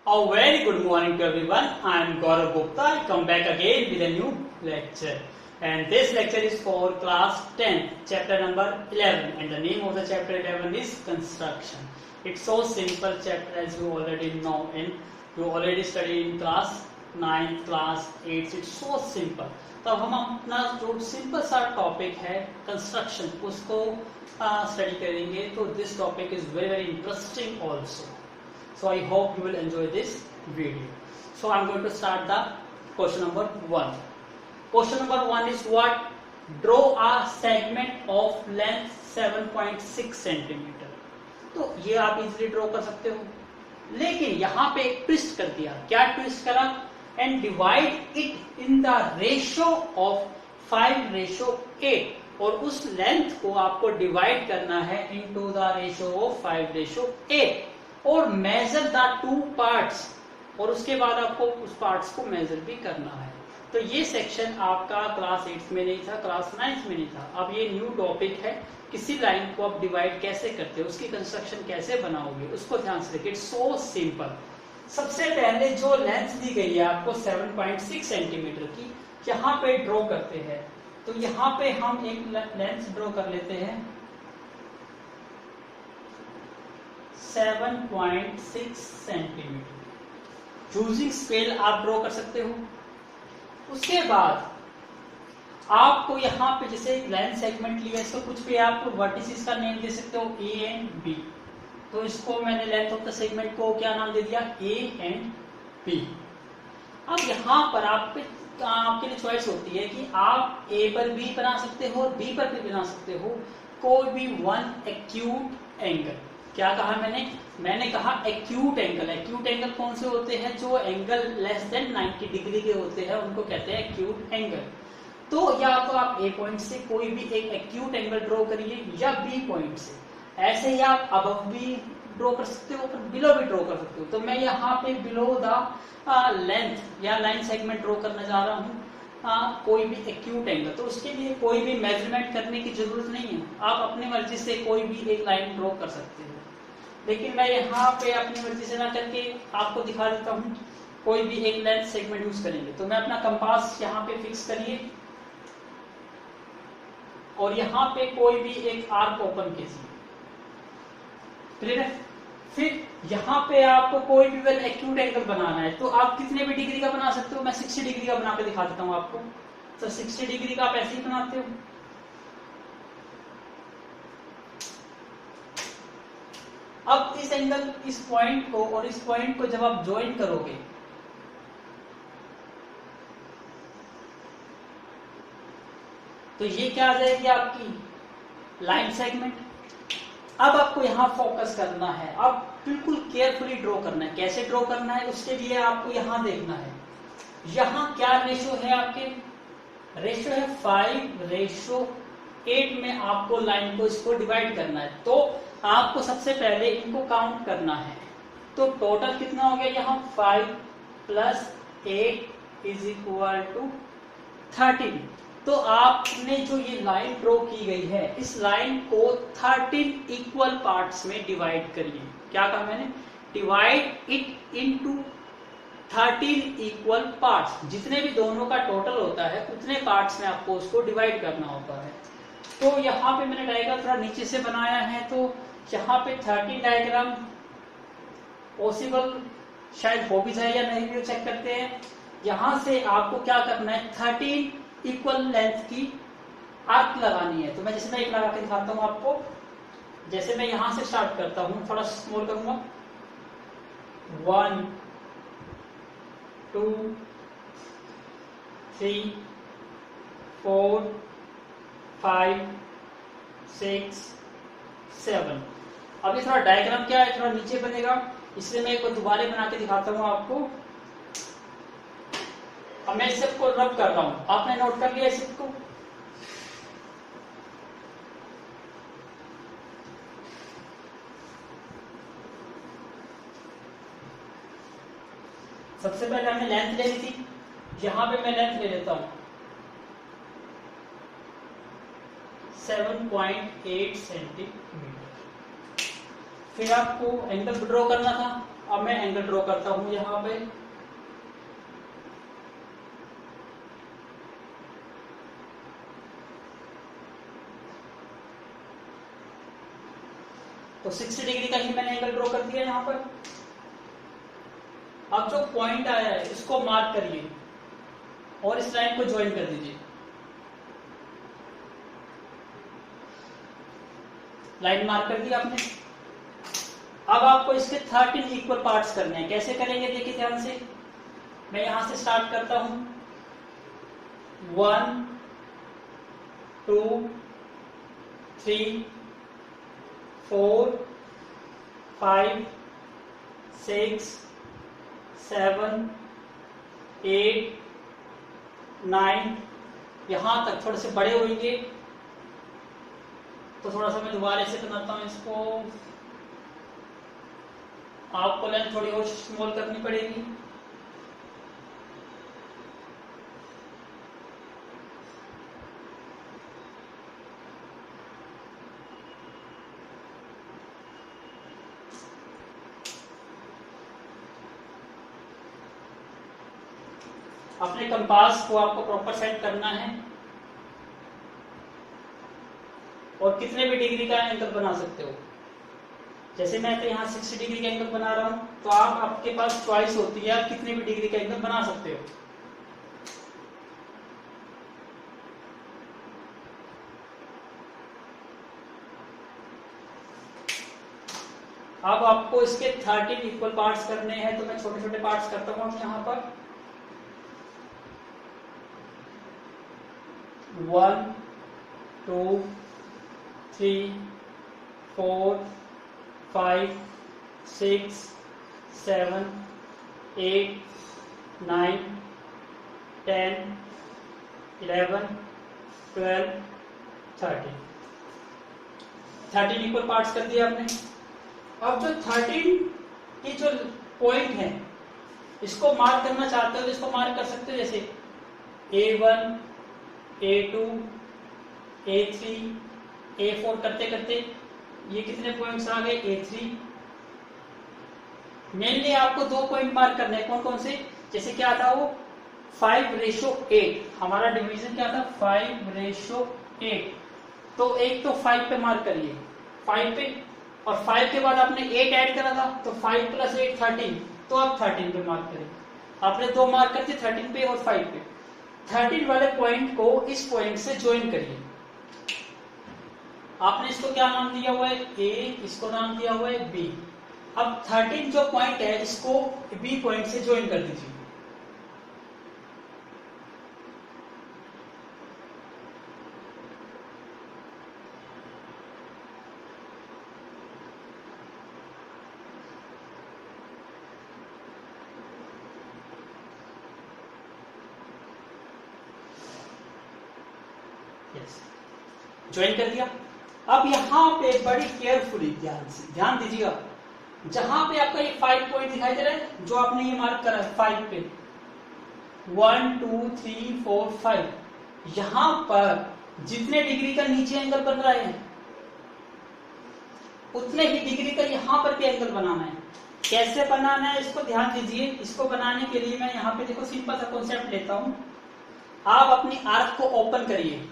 A very good morning to everyone. I am Gaurav Gupta. I come back again with a new lecture. And this lecture is for class 10, chapter number 11. And the name of the chapter 11 is construction. It's so simple chapter as you already know. And you already studied in class 9, class 8. It's so simple. तो हम अपना जो simple सा topic है construction उसको study करेंगे. तो this topic is very very interesting also. So I hope you will enjoy this video. So I'm going to start the question number 1. Question number 1 is what? Draw a segment of length 7.6 centimeter. तो ये आप easily draw कर सकते हो, लेकिन यहाँ पे एक ट्विस्ट कर दिया. क्या ट्विस्ट करा? And divide it in the ratio of 5:8. और उस लेंथ को आपको डिवाइड करना है into the ratio of 5:8. और मेजर द 2 पार्ट्स, और उसके बाद आपको उस पार्ट्स को मेजर भी करना है. तो ये सेक्शन आपका क्लास 8 में नहीं था, क्लास 9 में नहीं था. अब ये न्यू टॉपिक है. किसी लाइन को आप डिवाइड कैसे करते हो, उसकी कंस्ट्रक्शन कैसे बनाओगे, उसको ध्यान से देखिए. So simple. सबसे पहले जो लेंथ दी गई है आपको 7.6 सेंटीमीटर की, यहाँ पे ड्रॉ करते हैं. तो यहाँ पे हम एक लेंथ ड्रॉ कर लेते हैं 7.6 सेंटीमीटर. यूजिंग स्केल आप ड्रॉ कर सकते हो. उसके बाद आपको यहाँ पे जैसे लाइन सेगमेंट लिया, इसको कुछ भी आप वर्टिसेस का नेम दे सकते हो ए एंड बी. तो इसको मैंने लेंथ ऑफ द सेगमेंट को क्या नाम दे दिया, ए एंड बी. अब यहाँ पर आपके लिए चॉइस होती है कि आप ए पर बी बना सकते हो और बी पर भी बना सकते हो कोई भी वन एक्यूट एंगल. क्या कहा मैंने कहा एक्यूट एंगल. एक्यूट एंगल कौन से होते हैं? जो एंगल लेस देन 90 डिग्री के होते हैं उनको कहते हैं एक्यूट एंगल. तो या तो आप ए पॉइंट से कोई भी एक एक्यूट एंगल ड्रॉ करिए या बी पॉइंट से. ऐसे ही आप अबव भी ड्रॉ कर सकते हो और बिलो भी ड्रॉ कर सकते हो. तो मैं यहाँ पे बिलो द लेंथ या लाइन सेगमेंट ड्रॉ करने जा रहा हूँ कोई भी एक्यूट एंगल. तो उसके लिए कोई भी मेजरमेंट करने की जरूरत नहीं है. आप अपनी मर्जी से कोई भी एक लाइन ड्रॉ कर सकते हो, लेकिन मैं यहाँ पे अपनी मर्जी से ना करके आपको दिखा देता हूँ. कोई भी एक लेंथ सेगमेंट यूज करेंगे. तो मैं अपना कंपास यहाँ पे फिक्स करिए और यहाँ पे कोई भी एक आर्क ओपन कीजिए. क्लियर है? फिर यहाँ पे आपको कोई भी वेल एक्यूट एंगल बनाना है. तो आप कितने भी डिग्री का बना सकते हो. मैं 60 डिग्री का बना के दिखा देता हूँ आपको. तो 60 डिग्री का आप ऐसे ही बनाते हो. अब इस एंगल, इस पॉइंट को और इस पॉइंट को जब आप ज्वाइन करोगे तो ये क्या आ जाएगी आपकी लाइन सेगमेंट. अब आपको यहाँ फोकस करना है. अब बिल्कुल केयरफुली ड्रॉ करना है. कैसे ड्रॉ करना है उसके लिए आपको यहाँ देखना है. यहाँ क्या रेशो है आपके? रेशो है 5:8 में आपको लाइन को इसको डिवाइड करना है. तो आपको सबसे पहले इनको काउंट करना है. तो टोटल कितना हो गया यहाँ? 5 + 8 = 13. तो आपने जो ये लाइन ड्रॉ की गई है, इस लाइन को 13 इक्वल पार्ट्स में डिवाइड करिए. क्या कहा मैंने? Divide it into 13 equal parts. जितने भी दोनों का टोटल होता है उतने पार्ट्स में आपको उसको डिवाइड करना होता है. तो यहाँ पे मैंने डायग्राम थोड़ा नीचे से बनाया है. तो यहाँ पे 13 डायग्राम पॉसिबल शायद हो भी जाए या नहीं भी, चेक करते हैं. यहाँ से आपको क्या करना है, 13 इक्वल लेंथ की आर्क लगानी है. तो मैं जैसे मैं एक लगा के दिखाता हूँ आपको. जैसे मैं यहां से स्टार्ट करता हूं, थोड़ा स्मॉल करूंगा. 1 2 3 4 5 6 7. अभी थोड़ा डायग्राम क्या है, थोड़ा नीचे बनेगा, इसलिए मैं एक बार दोबारा बना के दिखाता हूँ आपको. अब मैं इस सबको रब कर रहा हूं. आपने नोट कर लिया इस सबको? सबसे पहले हमने लेंथ लेनी थी. यहां पे मैं लेंथ ले लेता हूं 7.8 सेंटीमीटर. फिर आपको एंगल ड्रॉ करना था. अब मैं एंगल ड्रॉ करता हूं यहाँ पे। तो 60 डिग्री का ही मैंने एंगल ड्रॉ कर दिया यहाँ पर। अब जो पॉइंट आया है इसको मार्क करिए और इस लाइन को ज्वाइन कर दीजिए। लाइन मार्क कर दी आपने। अब आपको इसके 13 इक्वल पार्ट्स करने हैं। कैसे करेंगे देखिए ध्यान से। मैं यहां से स्टार्ट करता हूं। 1 2 3 4 5 6 7 8 9, यहां तक थोड़े से बड़े होंगे तो थोड़ा सा मैं दोबारा से बनाता हूं इसको। आपको लाइन थोड़ी और स्मॉल करनी पड़ेगी। अपने कंपास को आपको प्रॉपर सेट करना है और कितने भी डिग्री का एंगल बना सकते हो। जैसे मैं तो यहाँ 60 डिग्री का एंगल बना रहा हूं, तो आपके पास चॉइस होती है, आप कितने भी डिग्री का एंगल बना सकते हो। अब आपको इसके 13 इक्वल पार्ट्स करने हैं, तो मैं छोटे छोटे पार्ट्स करता हूं यहाँ पर। 1 2 3 4 5 6 7 8 9 10 11 12 13 इक्वल पार्ट्स कर दिया आपने। अब जो 13 की जो पॉइंट है इसको मार्क करना चाहते हो तो इसको मार्क कर सकते हो। जैसे A1 A2 A3 A4 करते करते ये कितने पॉइंट्स आ गए A3। मेनली आपको 2 पॉइंट मार्क करने हैं। कौन कौन से? जैसे क्या था वो 5:8, हमारा डिवीजन क्या था 5:8। तो एक तो 5 पे मार्क करिए, 5 पे, और 5 के बाद आपने 8 ऐड करा था तो 5 + 8 13, तो आप 13 पे मार्क करें। आपने 2 मार्क कर दिए 13 पे और 5 पे। 13 वाले पॉइंट को इस पॉइंट से ज्वाइन करिए। आपने इसको क्या नाम दिया हुआ है A, इसको नाम दिया हुआ है B। अब 13 जो पॉइंट है इसको B पॉइंट से ज्वाइन कर दीजिए। ज्वाइन कर दिया। अब यहां पे बड़ी केयरफुली ध्यान दीजिएगा, जहां पे आपका ये 5 पॉइंट दिखाई दे रहा है, जो आपने ये मार्क करा है 5 पे, 1 2 3 4 5, यहां पर जितने डिग्री का नीचे एंगल बन रहा है उतने ही डिग्री का यहां पर भी एंगल बनाना है। कैसे बनाना है इसको ध्यान दीजिए। इसको बनाने के लिए मैं यहाँ पे देखो सिंपल सा कॉन्सेप्ट लेता हूं। आप अपनी आर्क को ओपन करिए।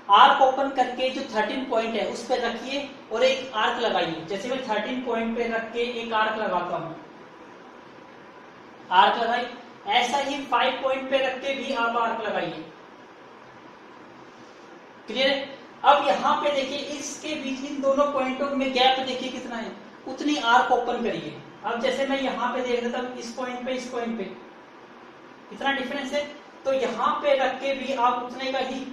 आर्क ओपन करके जो 13 पॉइंट है उस पर रखिए और एक आर्क लगाइए। जैसे मैं 13 पॉइंट पे रख के एक आर्क लगाता हूं, आर्क लगाई। ऐसा ही 5 पॉइंट पे रख के भी आप आर्क लगाइए। क्लियर? अब यहाँ पे देखिए इसके बीच इन दोनों पॉइंटों में गैप देखिए कितना है, उतनी आर्क ओपन करिए। अब जैसे मैं यहाँ पे देख रहा था इस पॉइंट पे, इस पॉइंट पे इतना डिफरेंस है, तो यहाँ पे रख के भी आप उतने का ही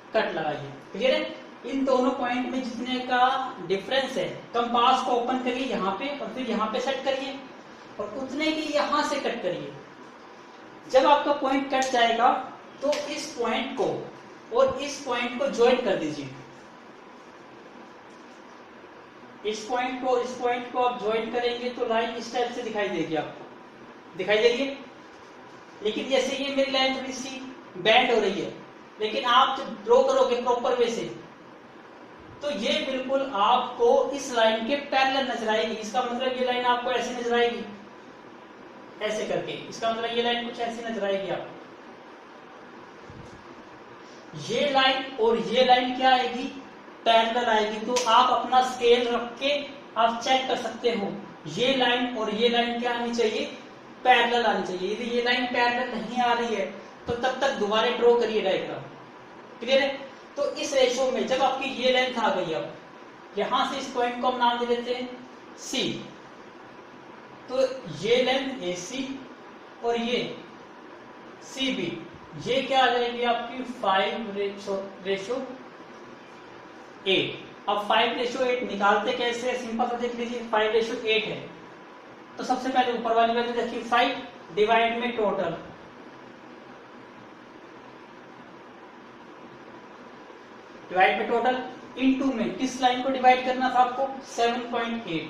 कट लगाइए। क्लियर है? इन दोनों पॉइंट में जितने का डिफरेंस है, कंपास को ओपन करिए यहाँ पे और फिर यहाँ पे सेट करिए और उतने की यहाँ से कट करिए। जब आपका पॉइंट कट जाएगा तो इस पॉइंट को और इस पॉइंट को ज्वाइन कर दीजिए। इस पॉइंट को आप ज्वाइन करेंगे तो लाइन इस टाइप से दिखाई देगी, आपको दिखाई दे रही है। लेकिन जैसे ये मेरी लाइन थोड़ी सी बैंड हो रही है, लेकिन आप जब ड्रॉ करोगे प्रॉपर वे से तो ये बिल्कुल आपको इस लाइन के पैरेलल नजर आएगी। इसका मतलब ये लाइन आपको ऐसे नजर आएगी, ऐसे करके। इसका मतलब ये लाइन कुछ ऐसी नजर आएगी आपको। ये लाइन और ये लाइन क्या आएगी, पैरेलल आएगी। तो आप अपना स्केल रख के आप चेक कर सकते हो, ये लाइन और ये लाइन क्या आनी चाहिए, पैरेलल आनी चाहिए। यदि ये लाइन पैरेलल नहीं आ रही है तो तब तक दोबारा ड्रॉ करिए डायग्राम। क्लियर है? तो इस रेशो में जब आपकी ये लेंथ आ गई, अब यहां से इस पॉइंट को हम नाम दे देते हैं सी। तो ये लेंथ AC और ये CB, ये क्या आ जाएगी आपकी 5:8। अब 5:8 निकालते कैसे, सिंपल सा देख लीजिए। 5:8 है तो सबसे पहले ऊपर वाली वैल्यू देखिए 5 डिवाइड में टोटल, डिवाइड में टोटल, इनटू में किस लाइन को डिवाइड करना था आपको, 7.8।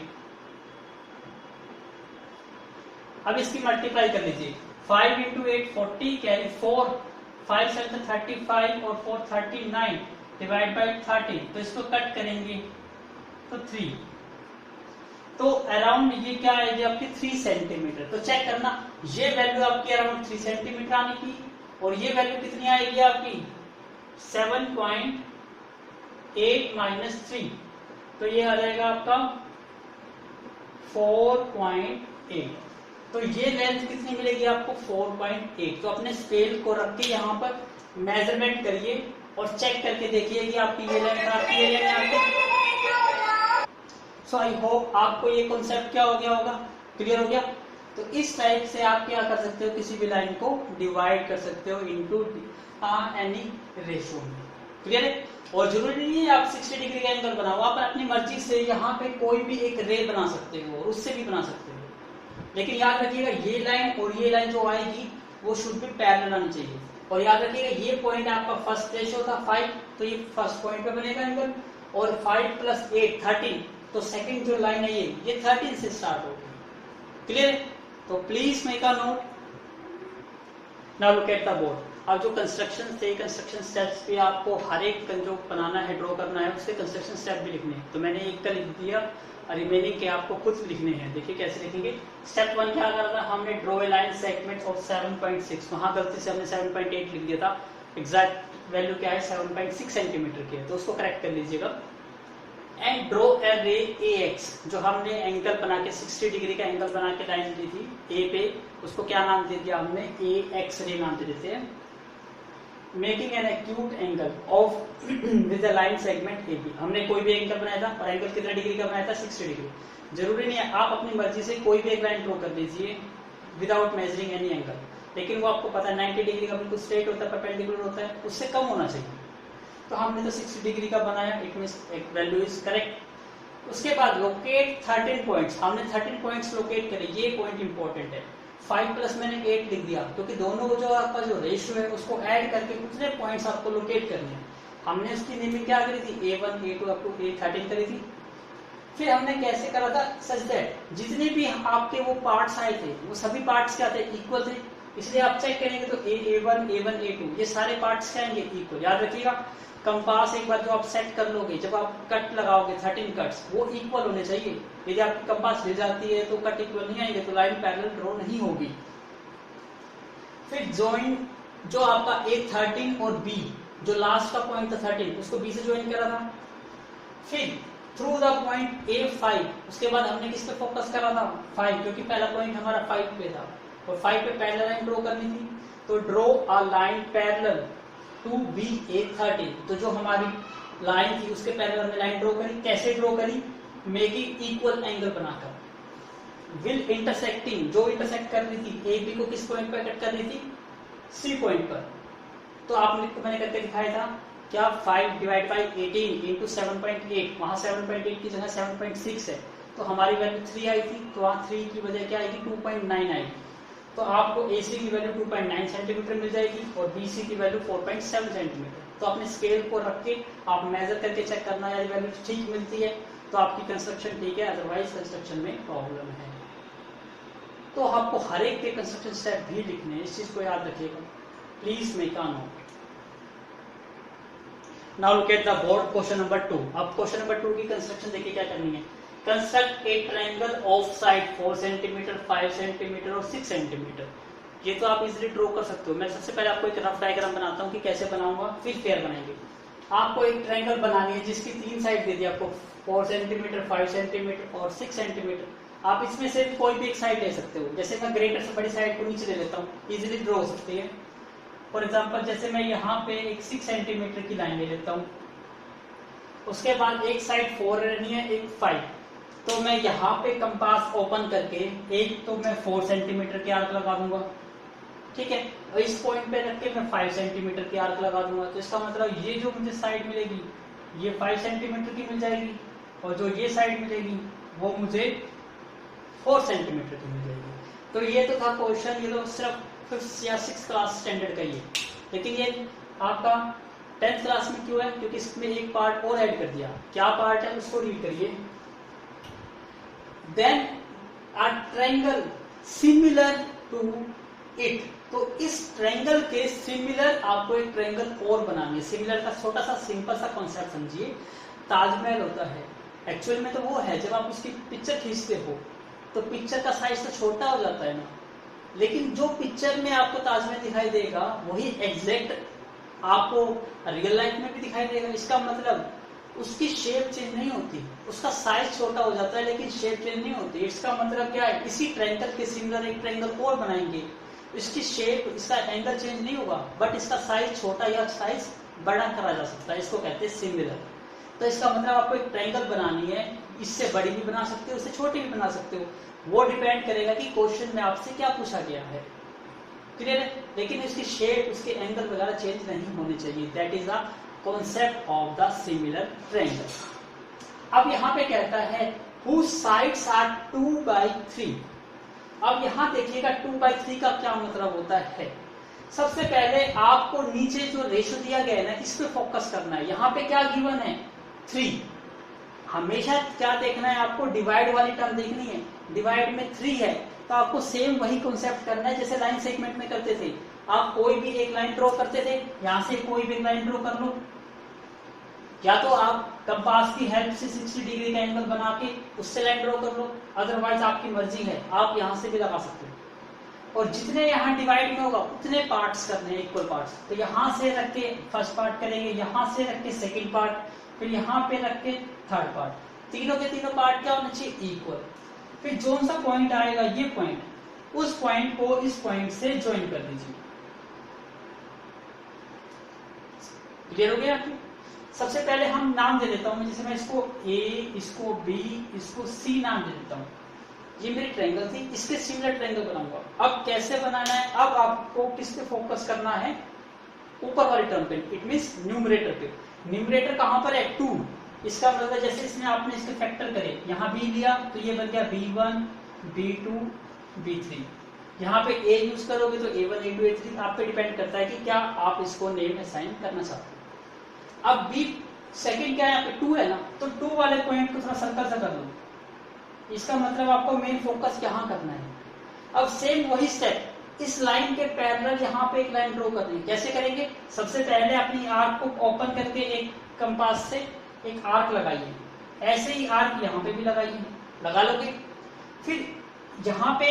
अब इसकी मल्टीप्लाई कर लीजिए, 5 × 8 40, कैरी 4, 5 7 35 और 4 39 डिवाइड बाई 30। तो इसको कट करेंगे तो 3। तो अराउंड ये क्या आएगी आपकी 3 सेंटीमीटर। तो चेक करना, ये वैल्यू आपकी अराउंड 3 सेंटीमीटर आने की और ये वैल्यू कितनी आएगी आपकी 7.8 माइनस 3। तो ये आ जाएगा आपका 4.8। तो ये लेंथ कितनी मिलेगी आपको 4.8। तो अपने स्केल को रख के यहाँ पर मेजरमेंट करिए और चेक करके देखिए कि आपकी ये लेंथ आती है या नहीं आती। सो आई होप आपको ये कॉन्सेप्ट क्या हो गया होगा, क्लियर हो गया। तो इस टाइप से आप क्या कर सकते हो, किसी भी लाइन को डिवाइड कर सकते हो इनटू एनी रेशियो में। क्लियर है? और जरूरी नहीं है आप 60 डिग्री का एंगल बनाओ, आप अपनी मर्जी से यहाँ पे कोई भी एक रे बना सकते हो और उससे भी बना सकते हो। लेकिन याद रखिएगा ये लाइन और ये लाइन जो आएगी वो शुड भी पैरेलल आनी चाहिए। और याद रखिएगा ये पॉइंट आपका फर्स्ट रेशियो था 5, तो ये फर्स्ट पॉइंट पे बनेगा एंगल। और 5 + 8 13, तो सेकंड जो लाइन है ये 13 से स्टार्ट होगी। क्लियर? तो please make a note. Now look at the board. अब जो कंस्ट्रक्शन थे, कंस्ट्रक्शन स्टेप्स पे आपको हर एक जो बनाना है, ड्रॉ करना है, उसके कंस्ट्रक्शन स्टेप भी लिखने हैं। तो मैंने एक का लिख दिया, रिमेनिंग के आपको खुद लिखने हैं। देखिए कैसे लिखेंगे। स्टेप 1 क्या कर रहा था, हमने draw a line segment of 7.6। वहां गलती से हमने 7.8 लिख दिया था, एग्जैक्ट वैल्यू क्या है 7.6 सेंटीमीटर की है, तो उसको करेक्ट कर लीजिएगा। एंड ड्रॉ ए रे AX, जो हमने एंगल बना के 60 डिग्री का एंगल बना के लाइन दी थी A पे, उसको क्या नाम दे दिया हमने, AX रे नाम दे देते हैं। Making an acute angle of with the line segment AB। हमने कोई भी एंगल बनाया था और एंगल कितना डिग्री का बनाया था, 60 डिग्री। जरूरी नहीं है, आप अपनी मर्जी से कोई भी एक लाइन ड्रॉ कर दीजिए विदाउट मेजरिंग एनी एंगल। लेकिन वो आपको पता है 90 डिग्री का बिल्कुल स्ट्रेट होता है, परपेंडिकुलर होता है, उससे कम होना चाहिए। तो हमने तो 60 डिग्री का बनाया, इट मींस एक वैल्यू इज करेक्ट। उसके बाद लोकेट 13 पॉइंट्स, हमने 13 पॉइंट्स लोकेट करे। ये पॉइंट इंपॉर्टेंट है। 5 + मैंने 8 लिख दिया क्योंकि दोनों जो आपका जो रेशियो है उसको ऐड करके कितने पॉइंट्स आपको लोकेट करने हैं। हमने उसकी नेमिंग क्या करी थी, A1 A2 up to A13 करी थी। फिर हमने कैसे करा था, सच दैट जितने भी आपके वो पार्ट्स आए थे वो सभी पार्ट्स क्या थे, इक्वल थे। इसलिए आप चेक करेंगे तो A1 A1 A2 ये सारे पार्ट्स क्या आएंगे, इक्वल। याद रखिएगा कंपास एक बार जो आप सेट कर लोगे, जब आप कट लगाओगे 13 कट्स, वो इक्वल होने चाहिए। यदि आपकी कंपास हिल जाती है तो कट इक्वल नहीं आएंगे, तो लाइन पैरेलल ड्रॉ नहीं होगी। फिर जॉइन जो आपका A13 और B, जो लास्ट का पॉइंट था 13, उसको B से ज्वाइन करा था। फिर थ्रू द पॉइंट A5, उसके बाद हमने किस पे फोकस करा था, 5, क्योंकि पहला पॉइंट हमारा 5 पे था और 5 पे पैरेलल लाइन ड्रॉ करनी थी। तो draw a line parallel to BA13, तो जो हमारी लाइन थी उसके पैरेलल हमने लाइन ड्रॉ करी। कैसे ड्रॉ करी, मेकिंग इक्वल एंगल बनाकर। विल इंटरसेक्टिंग, जो इंटरसेक्ट कर रही थी AB को किस पॉइंट पर कट कर रही थी, C पॉइंट पर। तो आपने मैंने करके दिखाया था क्या, 5 / 18 × 7.8, वहां 7.8 की जगह 7.6 है, तो हमारी वैल्यू 3 आई थी, तो वहां 3 की बजाय क्या आएगी 2.9 आएगी। तो आपको AC की वैल्यू 2.9 सेंटीमीटर मिल जाएगी और BC की वैल्यू 4.7 सेंटीमीटर। तो अपने स्केल को रख के आप मेजर करके चेक करना, यदि वैल्यू ठीक मिलती है तो आपकी कंस्ट्रक्शन ठीक है, अदरवाइज कंस्ट्रक्शन में प्रॉब्लम है। तो आपको हर एक के कंस्ट्रक्शन स्टेप भी लिखने हैं, इस चीज को याद रखिएगा। Please make a note. Now look at the board question number 2। अब क्वेश्चन नंबर 2 की कंस्ट्रक्शन देखिए क्या करनी है। Construct A triangle of side 4 centimetre, 5 centimetre और 6 सेंटीमीटर। ये तो आप इजीली ड्रॉ कर सकते हो। मैं सबसे पहले आपको एक रफ डायग्राम बनाता हूँ कि कैसे बनाऊंगा, फिर पेयर बनाएंगे। आपको एक ट्रायंगल बनानी है जिसकी 3 साइड दे दी आपको, 4 सेंटीमीटर, 5 सेंटीमीटर और 6 सेंटीमीटर। आप इसमें से कोई भी एक साइड ले सकते हो। जैसे मैं ग्रेटर से बड़ी साइड को नीचे ले लेता हूँ, इजीली ड्रॉ हो सकती है। फॉर एग्जाम्पल जैसे मैं यहाँ पे एक 6 सेंटीमीटर की लाइन ले लेता हूँ, उसके बाद एक साइड 4 रहनी है, एक 5। तो मैं यहाँ पे कंपास ओपन करके एक तो मैं 4 सेंटीमीटर की आर्क लगा दूंगा, ठीक है, और इस पॉइंट पे रख के मैं 5 सेंटीमीटर की आर्क लगा दूंगा। तो इसका मतलब ये जो मुझे साइड मिलेगी ये 5 सेंटीमीटर की मिल जाएगी, और जो ये साइड मिलेगी वो मुझे 4 सेंटीमीटर की मिल जाएगी। तो ये तो था क्वेश्चन, ये तो सिर्फ 5th या 6th क्लास स्टैंडर्ड का ही है, लेकिन ये आपका 10th क्लास में क्यों है, क्योंकि इसमें एक पार्ट और ऐड कर दिया। क्या पार्ट है उसको रीड करिए। Then a triangle similar to it. तो इस ट्रायंगल के सिमिलर आपको एक ट्रायंगल और बनानी है। सिमिलर का छोटा सा सिंपल सा कॉन्सेप्ट समझिए। ताजमहल होता है, एक्चुअल में तो वो है, जब आप उसकी पिक्चर खींचते हो तो पिक्चर का साइज तो छोटा हो जाता है ना, लेकिन जो पिक्चर में आपको ताजमहल दिखाई देगा वही एग्जैक्ट आपको रियल लाइफ में भी दिखाई देगा। इसका मतलब उसकी शेप चेंज नहीं होती, उसका साइज छोटा हो जाता है लेकिन शेप चेंज नहीं होती। इसका मतलब क्या है, इसी ट्रायंगल के सिमिलर एक ट्रायंगल और बनाएंगे, इसकी शेप, इसका एंगल चेंज नहीं होगा, बट इसका साइज छोटा या साइज बड़ा करा जा सकता है। इसको कहते हैं सिमिलर। तो इसका मतलब आपको एक ट्रायंगल बनानी है, इससे बड़ी भी बना सकते हो, इससे छोटी भी बना सकते हो। वो डिपेंड करेगा कि क्वेश्चन में आपसे क्या पूछा गया है। क्लियर है? लेकिन इसकी शेप, उसके एंगल वगैरह चेंज नहीं होने चाहिए। That is the concept of the similar triangle. अब यहाँ पे कहता है whose sides are 2/3। अब यहाँ देखिएगा 2/3 का क्या मतलब होता है। सबसे पहले आपको नीचे जो रेशो दिया गया है ना, इस पे फोकस करना है। यहाँ पे क्या गिवन है, 3। हमेशा क्या देखना है आपको, डिवाइड वाली टर्म देखनी है। डिवाइड में 3 है तो आपको सेम वही कॉन्सेप्ट करना है जैसे लाइन सेगमेंट में करते थे। आप कोई भी एक लाइन ड्रॉ करते थे, यहाँ से कोई भी लाइन ड्रॉ कर लो, या तो आप कंपास की हेल्प से 60 डिग्री का एंगल बना के उससे लाइन ड्रॉ कर लो, अदरवाइज आपकी मर्जी है, आप यहाँ से भी लगा सकते हो। और जितने यहाँ डिवाइड में होगा उतने पार्ट्स करने हैं, इक्वल पार्ट्स। तो यहाँ से रख के फर्स्ट पार्ट करेंगे, यहाँ से रख के सेकेंड पार्ट, फिर यहाँ पे रख के थर्ड पार्ट। तीनों के तीनों पार्ट क्या होना चाहिए, इक्वल। फिर जो सा पॉइंट आएगा, ये पॉइंट, उस पॉइंट को इस पॉइंट से ज्वाइन कर दीजिए। क्लियर हो गया आपको? सबसे पहले हम नाम दे देता हूं, जैसे मैं इसको ए, इसको बी, इसको सी नाम दे देता हूं। ये मेरी ट्रायंगल थी, इसके सिमिलर ट्रायंगल बनाऊंगा। अब कैसे बनाना है, अब आपको किस पे फोकस करना है, ऊपर वाले टर्म पे, इट मींस न्यूमरेटर पे। न्यूमरेटर कहां पर है, 2। इसका मतलब जैसे इसमें आपने इसके फैक्टर करे, यहाँ बी लिया तो ये बन गया b1, b2, b3। यहाँ पे a यूज करोगे तो a1, a2, a3। आप पे डिपेंड करता है कि क्या आप इसको नेम असाइन करना चाहते हो। अब बी सेकंड क्या है, यहाँ पे 2 है ना, तो 2 वाले पॉइंट को थोड़ा सर्कल सा कर लो। इसका मतलब आपको मेन फोकस यहाँ करना है। अब सेम वही स्टेप, इस लाइन के पैरेलल यहाँ पे एक लाइन ड्रॉ करनी है। कैसे करेंगे, सबसे पहले अपनी आर्क को ओपन करके एक कंपास से एक आर्क लगाइए, ऐसे ही आर्क यहाँ पे भी लगाइए, लगा लोगे। फिर यहाँ पे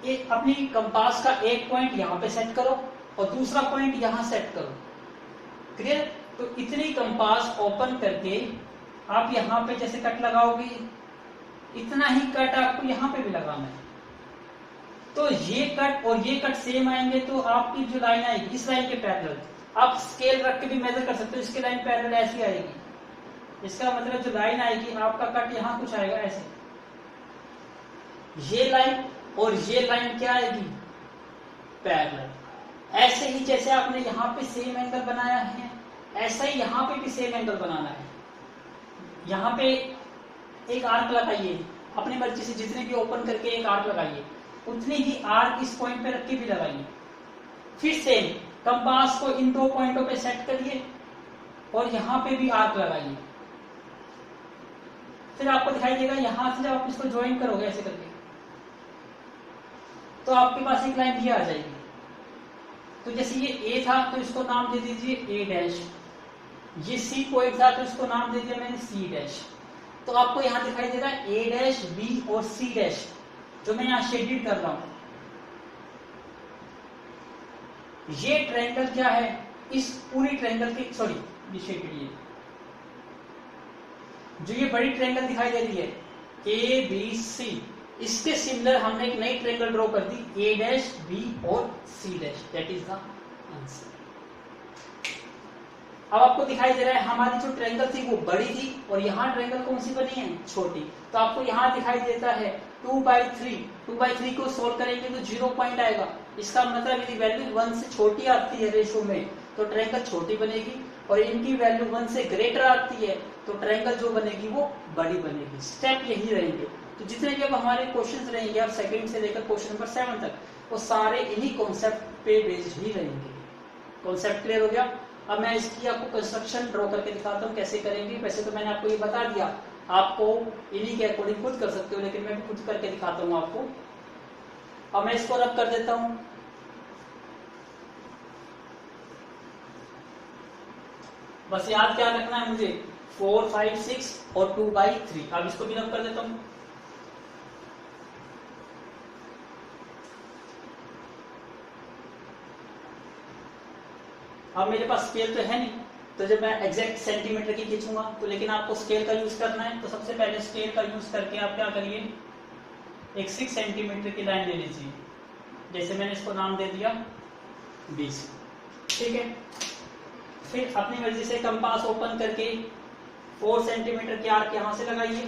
एक अपनी कंपास का एक पॉइंट यहाँ पे सेट करो और दूसरा पॉइंट यहाँ सेट करो। क्लियर? तो इतनी कंपास ओपन करके आप यहाँ पे जैसे कट लगाओगे, इतना ही कट आपको यहाँ पे भी लगाना है। तो ये कट और ये कट सेम आएंगे तो आपकी जो लाइन आएगी इस लाइन के पैरेलल, आप स्केल रख के भी मेजर कर सकते हो, इसकी लाइन पैरेलल ऐसी आएगी। इसका मतलब जो लाइन आएगी आपका कट यहाँ कुछ आएगा ऐसे, ये लाइन और ये लाइन क्या आएगी, पैरेलल। ऐसे ही जैसे आपने यहाँ पे सेम एंगल बनाया है, ऐसा ही यहाँ पे भी सेम एंगल बनाना है। यहाँ पे एक आर्क लगाइए, अपनी मर्जी से जितने भी ओपन करके एक आर्क लगाइए, उतनी ही आर्क इस पॉइंट पे रख के भी लगाइए। फिर सेम कंपास को इन 2 पॉइंटों पे सेट करिए और यहाँ पे भी आर्क लगाइए। फिर आपको दिखाई देगा यहाँ से जब आप इसको ज्वाइन करोगे ऐसे करके, तो आपके पास एक लाइन ये आ जाएगी। तो जैसे ये ए था तो इसको नाम दे दीजिए ए डैश, ये सी पॉइंट था तो इसको नाम दे दिया मैंने सी डैश। तो आपको यहाँ दिखाई दे रहा है ए डैश, बी और सी डैश, जो मैं यहाँ शेडिड कर रहा हूं। ये ट्रायंगल क्या है, इस पूरी ट्रायंगल की, सॉरी ये शेडिड, ये जो ये बड़ी ट्रायंगल दिखाई दे रही है ए बी सी, इसके सिमिलर हमने एक नई ट्रायंगल ड्रॉ कर दी ए डैश, बी और C dash, that is the answer. अब आपको दिखाई दे रहा है हमारी जो ट्रायंगल थी वो बड़ी थी और यहाँ ट्रायंगल कौन सी बनी है, छोटी। तो आपको यहाँ दिखाई देता है 2/3, 2/3 को सोल्व करेंगे तो 0 पॉइंट आएगा। इसका मतलब यदि वैल्यू 1 से छोटी आती है रेशो में तो ट्रायंगल छोटी बनेगी, और इनकी वैल्यू 1 से ग्रेटर आती है तो ट्रायंगल जो बनेगी वो बड़ी बनेगी। स्टेप यही रहेंगे। तो जितने भी अब हमारे क्वेश्चन रहेंगे, अब सेकंड से लेकर क्वेश्चन नंबर 7 तक, वो सारे इन्हीं कॉन्सेप्ट पे बेस्ड ही रहेंगे। कॉन्सेप्ट क्लियर हो गया। अब मैं इसकी आपको कंस्ट्रक्शन ड्रॉ करके दिखाता हूँ कैसे करेंगे। वैसे तो मैंने आपको ये बता दिया, आपको इन्हीं के अकॉर्डिंग खुद कर सकते हो, लेकिन मैं खुद करके दिखाता हूँ आपको। अब मैं इसको रब कर देता हूँ। बस याद क्या रखना है मुझे, 4, 5, 6 और 2/3। अब इसको भी रब कर देता हूँ। अब मेरे पास स्केल तो है नहीं, तो जब मैं एग्जैक्ट सेंटीमीटर की खींचूंगा तो, लेकिन आपको स्केल का यूज करना है। तो सबसे पहले स्केल का यूज करके आप क्या करिए, एक 6 सेंटीमीटर की लाइन ले लीजिए। जैसे मैंने इसको नाम दे दिया 20, ठीक है। फिर अपनी मर्जी से कंपास ओपन करके 4 सेंटीमीटर की आर्क यहां से लगाइए।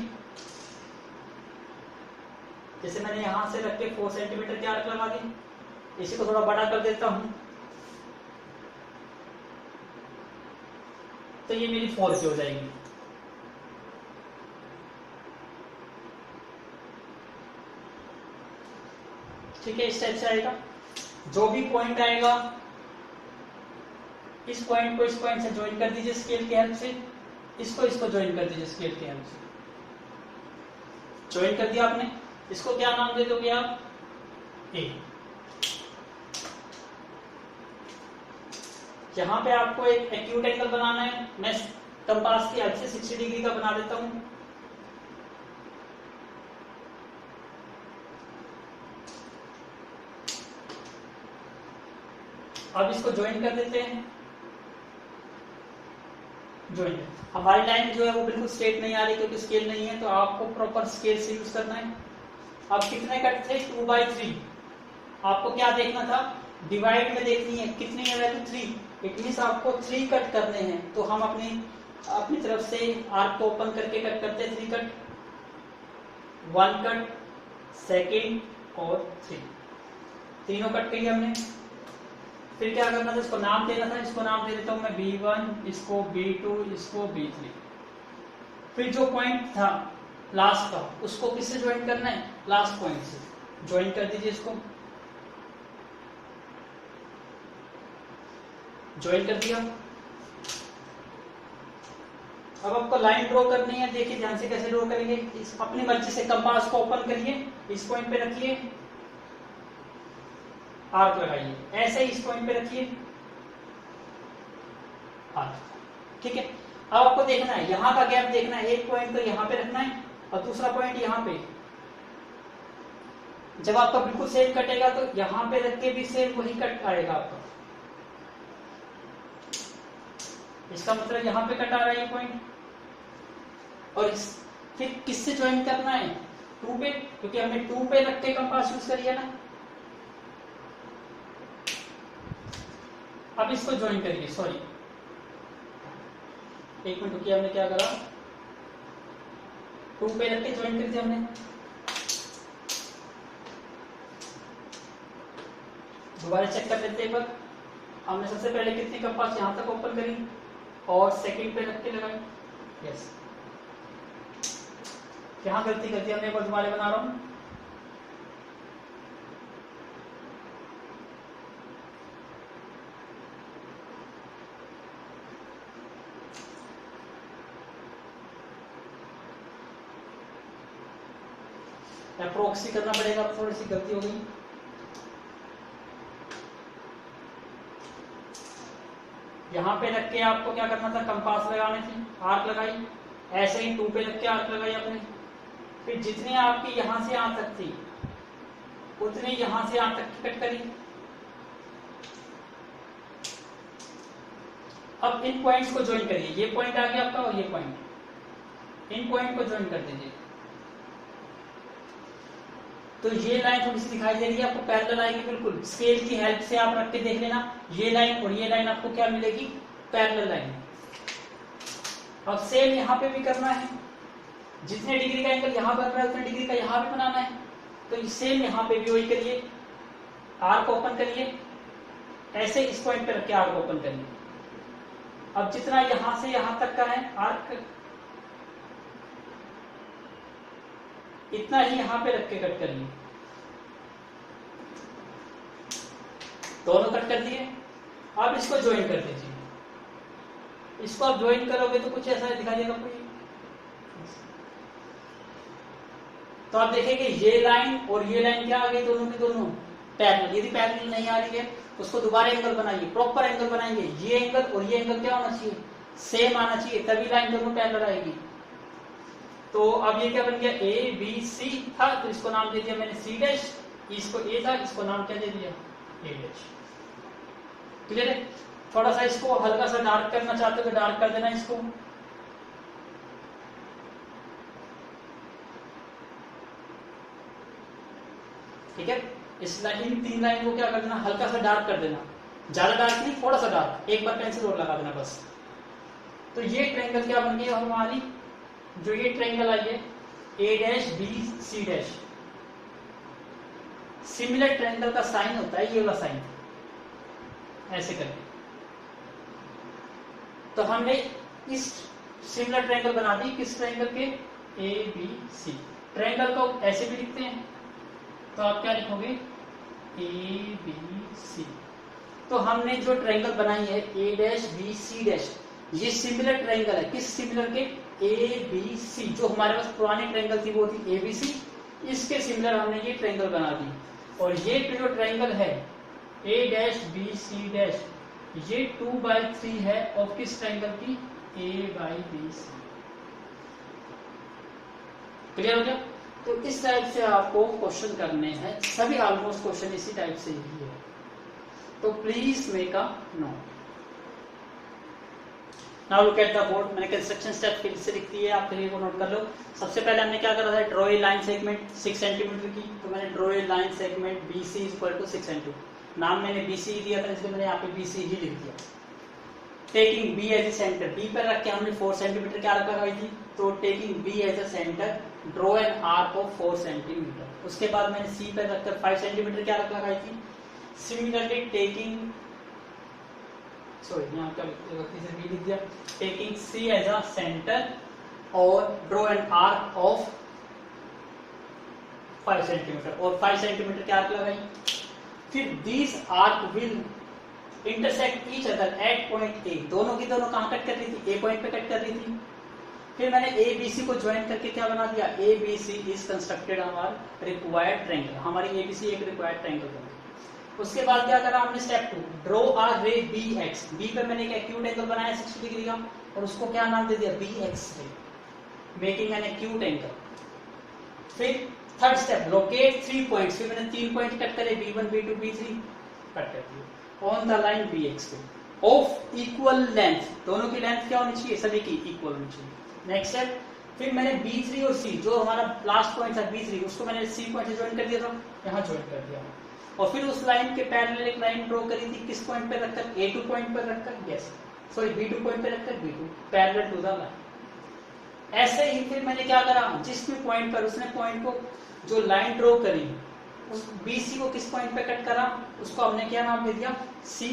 जैसे मैंने यहां से रख के 4 सेंटीमीटर की आर्क लगा दी। इसी को थोड़ा बड़ा कर देता हूं, तो ये मेरी 4 की हो जाएगी। ठीक है, इस टाइप से आएगा। जो भी पॉइंट आएगा, इस पॉइंट को इस पॉइंट से ज्वाइन कर दीजिए स्केल की हेल्प से, इसको ज्वाइन कर दीजिए स्केल की हेल्प से। ज्वाइन कर दिया आपने, इसको क्या नाम दे दोगे आप, ए। यहां पे आपको एक एक्यूट एंगल बनाना है। मैं कंपास की हेल्प से 60 डिग्री का बना देता हूं। अब इसको ज्वाइन कर देते हैं। ज्वाइन, हमारी लाइन जो है वो बिल्कुल स्ट्रेट नहीं आ रही क्योंकि स्केल नहीं है, तो आपको प्रॉपर स्केल से यूज करना है। अब कितने कट थे, 2/3। आपको क्या देखना था, डिवाइड में देखनी है, कितनी है वैल्यू 3। इट मींस आपको 3 कट करने हैं। तो हम अपनी तरफ से आर्क को ओपन करके कट करते हैं 3 कट, 1 कट, सेकेंड और 3, तीनों कट किए हमने। फिर क्या करना था, इसको नाम देना था। इसको नाम दे देता हूं मैं B1, इसको B2, इसको B3। फिर जो पॉइंट था लास्ट का, उसको किससे ज्वाइन करना है, लास्ट पॉइंट से ज्वाइन कर दीजिए। इसको ज्वाइन कर दिया। अब आपको लाइन ड्रॉ करनी है। देखिए ध्यान से कैसे ड्रॉ करेंगे। अपनी मर्जी से कंपास को ओपन करिए, इस पॉइंट पे रखिए, आर्क लगाइए, ऐसे ही इस पॉइंट पे रखिए, आर्क। ठीक है। अब आपको देखना है, यहां का गैप देखना है। एक पॉइंट तो यहां पे रखना है और दूसरा पॉइंट यहां पे। जब आपका बिल्कुल सेम कटेगा तो यहां पे रख के भी सेम वही कट आएगा आपका। इसका मतलब यहां पे कट आ रहा है ये पॉइंट। और फिर किससे ज्वाइन करना है, 2 पे, क्योंकि हमने 2 पे रख के कंपास यूज करिए ना। अब इसको ज्वाइन करिए, सॉरी एक मिनट रुकिए, हमने क्या करा, 2 पे रख के ज्वाइन कर दिया हमने। दोबारा चेक कर लेते हैं। पर हमने सबसे पहले कितनी कंपास यहां तक ओपन करी और सेकंड पे रख के लगाई। यस, यहां गलती कर दी हमने, एक बार दोबारा बना रहा हूं। अप्रोक्सी करना पड़ेगा, थोड़ी सी गलती हो गई। यहाँ पे रख के आपको क्या करना था, कंपास लगानी थी, आर्क लगाई, ऐसे ही 2 पे रख के आर्क लगाई आपने। फिर जितनी आपकी यहाँ से यहाँ तक थी उतनी यहाँ से यहाँ तक की कट करी। अब इन पॉइंट्स को ज्वाइन करिए, ये पॉइंट आ गया आपका और ये पॉइंट, इन पॉइंट को ज्वाइन कर दीजिए। तो ये लाइन थोड़ी सी दिखाई दे रही है आपको, पैरेलल आएगी बिल्कुल। स्केल की हेल्प से आप रख के देख लेना, ये लाइन और ये लाइन आपको क्या मिलेगी, पैरेलल लाइन। अब सेम यहाँ पे भी करना है, जितने डिग्री का एंगल यहाँ बन रहा है उतने डिग्री का यहाँ भी बनाना है। तो सेम यहाँ पे भी वही करिए, आर्क ओपन करिए, ऐसे इस पॉइंट पे रख के आर्क ओपन करिए। अब जितना यहां से यहां तक का है आर्क, इतना ही यहां पे रख के कट करिए। दोनों कट कर दिए। अब इसको ज्वाइन कर दीजिए। इसको आप ज्वाइन करोगे तो कुछ ऐसा दिखाई देगा आपको। तो आप देखेंगे ये लाइन और ये लाइन क्या आ गई, दोनों की दोनों पैरेलल। यदि पैरेलल नहीं आ रही है उसको दोबारा एंगल बनाइए, प्रॉपर एंगल बनाएंगे। ये एंगल और ये एंगल क्या होना चाहिए, सेम आना चाहिए, तभी लाइन दोनों पैरेलल आएगी। तो अब ये क्या बन गया, ए बी सी था तो इसको नाम दे दिया मैंने सी डैश, इसको ए था इसको नाम क्या दे दिया, ए डैश। क्लियर है। थोड़ा सा इसको हल्का सा डार्क करना चाहते हो तो डार्क कर देना इसको। ठीक है, इस लाइन 3 लाइन को क्या कर देना, हल्का सा डार्क कर देना, ज्यादा डार्क नहीं, थोड़ा सा डार्क, एक बार पेंसिल और लगा देना बस। तो ये ट्रायंगल क्या बन गई हमारी, जो ये ट्रायंगल आई है A dash B C dash. Similar triangle का साइन होता है ये वाला साइन, ऐसे करके। तो हमने इस सिमिलर ट्रायंगल बना दी, किस ट्रायंगल के, ए बी सी। ट्रायंगल को ऐसे भी लिखते हैं, तो आप क्या लिखोगे, ए बी सी। तो हमने जो ट्रायंगल बनाई है A dash B C dash, ये सिमिलर ट्रायंगल है, किस सिमिलर के, ए बी सी। जो हमारे पास पुरानी ट्रायंगल थी वो थी ए बी सी, इसके सिमिलर हमने ये ट्रायंगल बना दी। और ये जो ट्रायंगल है A dash B C dash, ये 2/3 है और किस ट्रायंगल की, ए बाई बी सी। क्लियर हो गया। तो इस टाइप से आपको क्वेश्चन करने हैं, सभी ऑलमोस्ट क्वेश्चन इसी टाइप से ही है। तो please make a note. Now look at the board. मैंने कंस्ट्रक्शन स्टेप फिर से लिख दी है, आप फिर को नोट कर लो। सबसे पहले हमने क्या करा था, draw a line segment 6 centimetre की। तो मैंने draw a line segment B C equal to 6 centimetre, नाम मैंने बी सी दिया था इसलिए मैंने यहाँ पे बी सी ही लिख दिया। Taking B as a centre, B पर रख के हमने 4 सेंटीमीटर की आर्क लगाई थी। तो taking B as a centre, draw an arc of 4 centimetre. उसके बाद मैंने सी पर रखकर 5 सेंटीमीटर की आर्क लगाई थी। सिमिलरली टेकिंग, सॉरी यहाँ का गलती से बी लिख दिया, taking C as a centre और draw an arc of 5 centimetre और 5 सेंटीमीटर की आर्क लगाई। फिर this arc will intersect each other at point A. दोनों की दोनों कहां कट कर रही थी, ए पॉइंट पे कट कर रही थी। फिर मैंने ए बी सी को ज्वाइन करके क्या बना दिया, A B C is constructed our required triangle. हमारी ए बी सी एक रिक्वायर्ड ट्रायंगल बन गई। उसके बाद क्या करा हमने, स्टेप 2, ड्रॉ अ रे बी एक्स। बी पे मैंने एक एक्यूट एंगल बनाया 60 डिग्री का और उसको क्या नाम दे दिया, B X ray, making an acute angle. फिर थर्ड स्टेप, लोकेट 3 पॉइंट्स। फिर मैंने 3 पॉइंट कट करे, B1 B2 B3 कट कर दिए ऑन द लाइन BX पे ऑफ इक्वल लेंथ। दोनों की लेंथ क्या होनी चाहिए, सभी की इक्वल होनी चाहिए। नेक्स्ट स्टेप, फिर मैंने B3 और C, जो हमारा लास्ट पॉइंट था B3, उसको मैंने C पॉइंट से ज्वाइन कर दिया था, यहाँ ज्वाइन कर दिया। और फिर उस लाइन के पैरेलल एक लाइन ड्रॉ करी थी, किस पॉइंट पे रखकर, A2 पॉइंट पर रखकर, यस सॉरी B2 पॉइंट पे रखकर, B2 parallel to the line. ऐसे ही फिर मैंने क्या करा, जिस भी पॉइंट पर उसने पॉइंट को जो लाइन ड्रॉ करी, उस BC को किस पॉइंट पे कट करा, उसको हमने क्या नाम दे दिया, C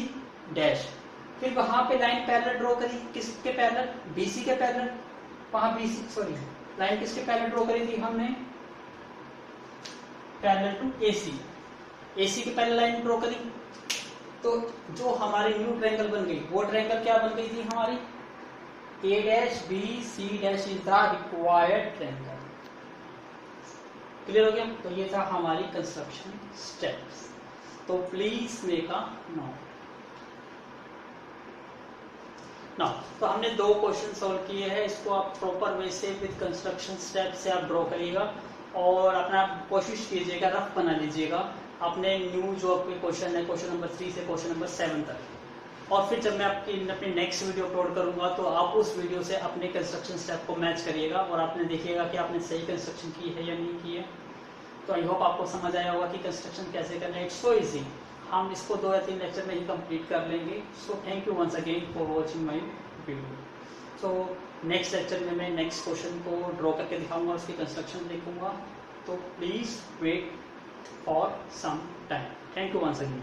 डैश। फिर वहां पे लाइन पैरेलल ड्रॉ करी, किसके पैरेलल, BC के पैरेलल। वहां BC सॉरी लाइन किसके पैरेलल ड्रॉ करी थी हमने, पैरेलल टू AC। AC के पैरेलल लाइन ड्रॉ करी। तो जो हमारी न्यू ट्रायंगल बन गई, वो ट्रायंगल क्या बन गई थी हमारी, A dash B C dash is the required triangle. Clear हो गया। तो ये था हमारी कंस्ट्रक्शन स्टेप्स। तो प्लीज मेक अ नोट। ना। तो हमने 2 क्वेश्चन सॉल्व किए हैं, इसको आप प्रॉपर वे से विद कंस्ट्रक्शन स्टेप से आप ड्रॉ करिएगा और अपना कोशिश कीजिएगा, रफ बना लीजिएगा अपने न्यू जो आपके क्वेश्चन है क्वेश्चन नंबर 3 से क्वेश्चन नंबर 7 तक। और फिर जब मैं अपनी नेक्स्ट वीडियो अपलोड करूंगा तो आप उस वीडियो से अपने कंस्ट्रक्शन स्टेप को मैच करिएगा और आपने देखिएगा कि आपने सही कंस्ट्रक्शन की है या नहीं की है। तो आई होप आपको समझ आया होगा कि कंस्ट्रक्शन कैसे करना है। इट्स सो इजी, हम इसको 2 या 3 लेक्चर में ही कंप्लीट कर लेंगे। So thank you once again for watching my video. So next lecture में मैं नेक्स्ट क्वेश्चन को ड्रॉ करके दिखाऊंगा, उसकी कंस्ट्रक्शन देखूंगा। तो please wait for some time. Thank you once again.